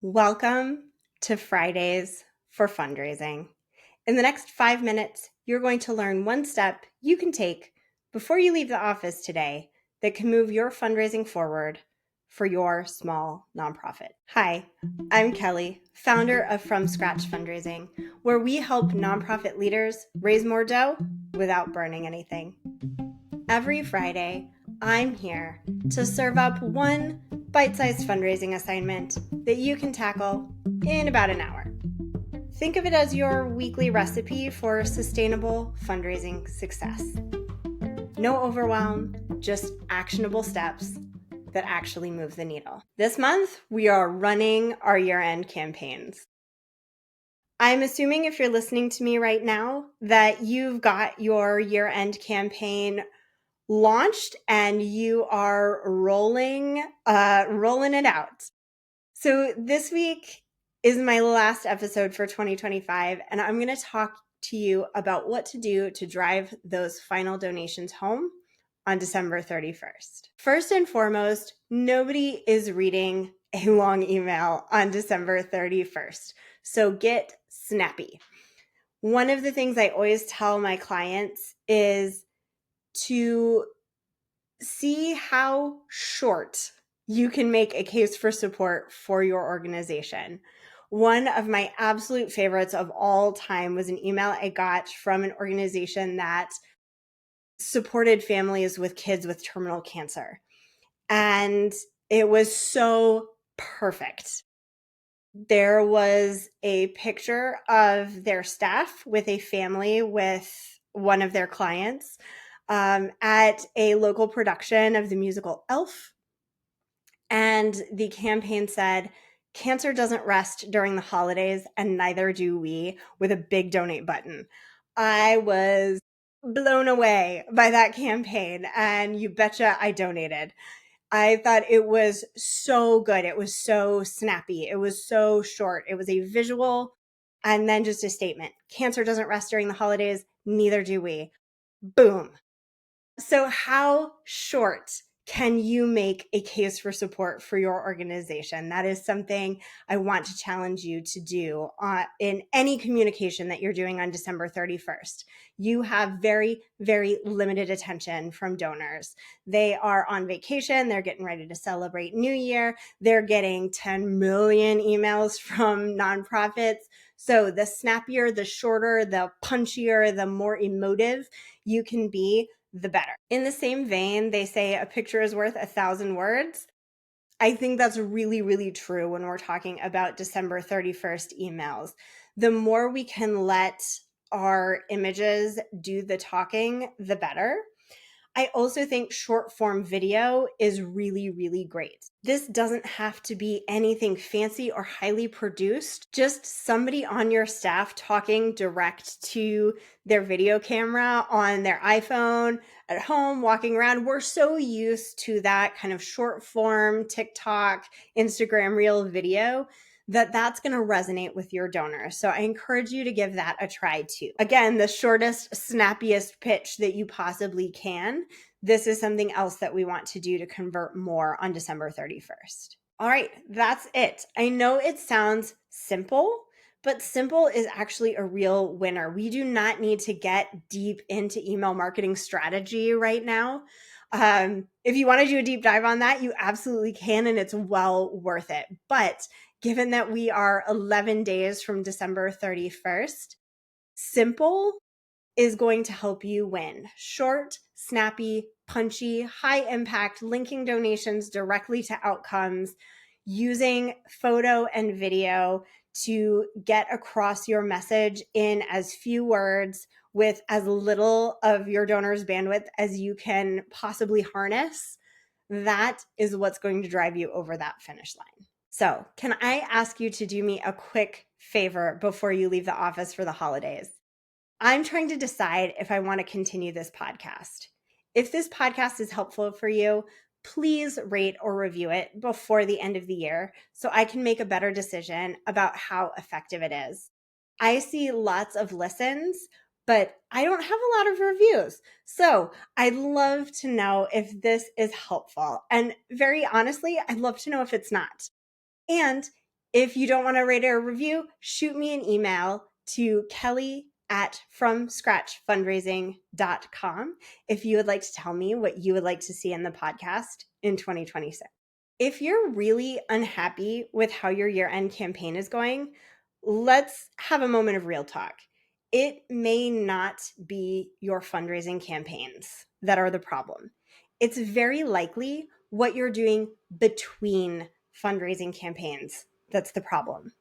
Welcome to Fridays for Fundraising. In the next 5 minutes, you're going to learn one step you can take before you leave the office today that can move your fundraising forward for your small nonprofit. Hi, I'm Kelly, founder of From Scratch Fundraising, where we help nonprofit leaders raise more dough without burning anything. Every Friday, I'm here to serve up one bite-sized fundraising assignment that you can tackle in about an hour. Think of it as your weekly recipe for sustainable fundraising success. No overwhelm, just actionable steps that actually move the needle. This month, we are running our year-end campaigns. I'm assuming if you're listening to me right now that you've got your year-end campaign launched and you are rolling it out. So this week is my last episode for 2025, and I'm going to talk to you about what to do to drive those final donations home on December 31st. First and foremost, nobody is reading a long email on December 31st. So get snappy. One of the things I always tell my clients is to see how short you can make a case for support for your organization. One of my absolute favorites of all time was an email I got from an organization that supported families with kids with terminal cancer. And it was so perfect. There was a picture of their staff with a family with one of their clients at a local production of the musical Elf. And the campaign said, "Cancer doesn't rest during the holidays, and neither do we," with a big donate button. I was blown away by that campaign, and you betcha I donated. I thought it was so good. It was so snappy. It was so short. It was a visual and then just a statement. Cancer doesn't rest during the holidays, neither do we. Boom. So how short can you make a case for support for your organization? That is something I want to challenge you to do in any communication that you're doing on December 31st. You have very, very limited attention from donors. They are on vacation. They're getting ready to celebrate New Year. They're getting 10 million emails from nonprofits. So the snappier, the shorter, the punchier, the more emotive you can be, the better. In the same vein, they say a picture is worth 1,000 words. I think that's really, really true when we're talking about December 31st emails. The more we can let our images do the talking, the better. I also think short form video is really, really great. This doesn't have to be anything fancy or highly produced, just somebody on your staff talking direct to their video camera on their iPhone at home, walking around. We're so used to that kind of short form TikTok, Instagram reel video that's going to resonate with your donors. So I encourage you to give that a try too. Again, the shortest, snappiest pitch that you possibly can. This is something else that we want to do to convert more on December 31st. All right, that's it. I know it sounds simple, but simple is actually a real winner. We do not need to get deep into email marketing strategy right now. If you want to do a deep dive on that, you absolutely can, and it's well worth it. But given that we are 11 days from December 31st, simple is going to help you win. Short, snappy, punchy, high impact, linking donations directly to outcomes, using photo and video to get across your message in as few words with as little of your donor's bandwidth as you can possibly harness. That is what's going to drive you over that finish line. So, can I ask you to do me a quick favor before you leave the office for the holidays? I'm trying to decide if I want to continue this podcast. If this podcast is helpful for you, please rate or review it before the end of the year so I can make a better decision about how effective it is. I see lots of listens, but I don't have a lot of reviews. So I'd love to know if this is helpful. And very honestly, I'd love to know if it's not. And If you don't want to rate or review, shoot me an email to kelly@fromscratchfundraising.com if you would like to tell me what you would like to see in the podcast in 2026. If you're really unhappy with how your year-end campaign is going, let's have a moment of real talk. It may not be your fundraising campaigns that are the problem. It's very likely what you're doing between fundraising campaigns that's the problem.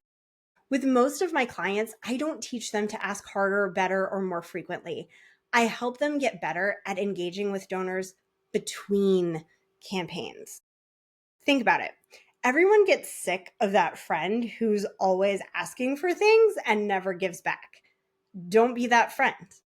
With most of my clients, I don't teach them to ask harder, better, or more frequently. I help them get better at engaging with donors between campaigns. Think about it. Everyone gets sick of that friend who's always asking for things and never gives back. Don't be that friend.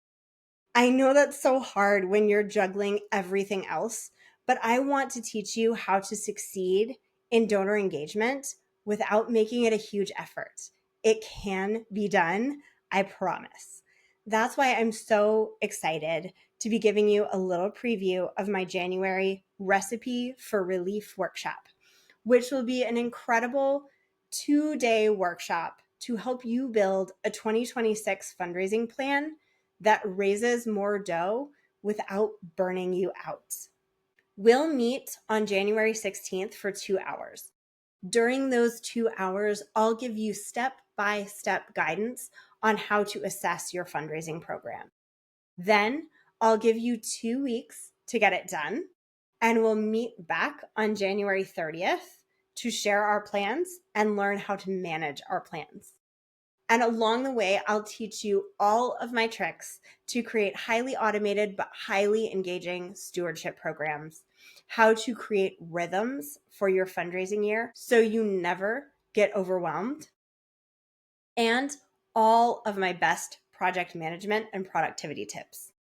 I know that's so hard when you're juggling everything else, but I want to teach you how to succeed in donor engagement without making it a huge effort. It can be done, I promise. That's why I'm so excited to be giving you a little preview of my January Recipe for Relief workshop, which will be an incredible 2-day workshop to help you build a 2026 fundraising plan that raises more dough without burning you out. We'll meet on January 16th for 2 hours. During those 2 hours, I'll give you step-by-step guidance on how to assess your fundraising program. Then I'll give you 2 weeks to get it done, and we'll meet back on January 30th to share our plans and learn how to manage our plans. And along the way, I'll teach you all of my tricks to create highly automated but highly engaging stewardship programs, how to create rhythms for your fundraising year so you never get overwhelmed, and all of my best project management and productivity tips.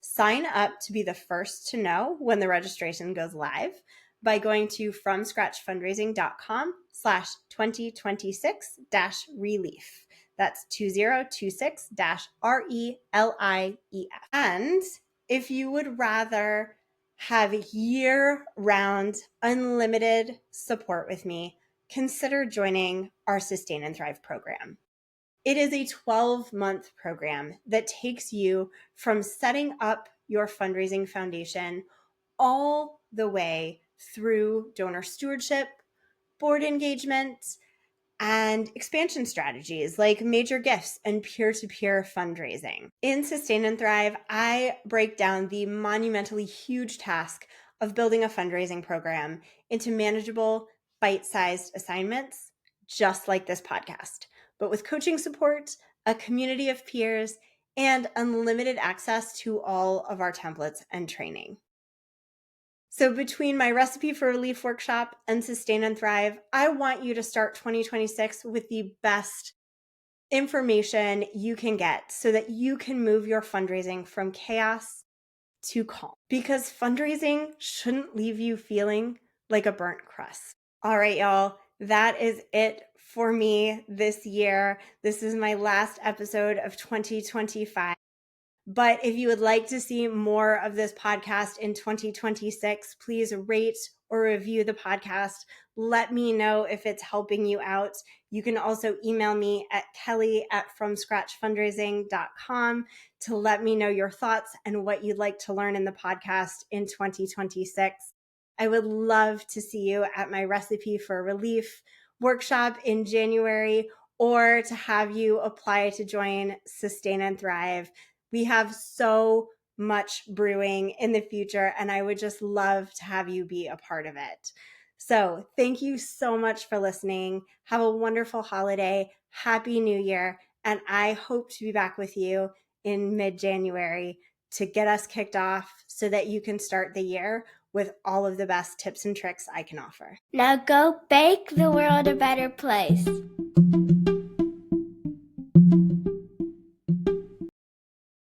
Sign up to be the first to know when the registration goes live by going to fromscratchfundraising.com/2026-relief. That's 2026-RELIEF. And if you would rather have year-round unlimited support with me, consider joining our Sustain and Thrive program. It is a 12-month program that takes you from setting up your fundraising foundation all the way through donor stewardship, board engagement, and expansion strategies like major gifts and peer-to-peer fundraising. In Sustain and Thrive, I break down the monumentally huge task of building a fundraising program into manageable, bite-sized assignments, just like this podcast, but with coaching support, a community of peers, and unlimited access to all of our templates and training. So between my Recipe for Relief workshop and Sustain and Thrive, I want you to start 2026 with the best information you can get so that you can move your fundraising from chaos to calm. Because fundraising shouldn't leave you feeling like a burnt crust. All right, y'all, that is it for me this year. This is my last episode of 2025. But if you would like to see more of this podcast in 2026, please rate or review the podcast. Let me know if it's helping you out. You can also email me at kelly@fromscratchfundraising.com to let me know your thoughts and what you'd like to learn in the podcast in 2026. I would love to see you at my Recipe for Relief workshop in January, or to have you apply to join Sustain and Thrive. We have so much brewing in the future, and I would just love to have you be a part of it. So thank you so much for listening. Have a wonderful holiday. Happy New Year. And I hope to be back with you in mid-January to get us kicked off so that you can start the year with all of the best tips and tricks I can offer. Now go make the world a better place.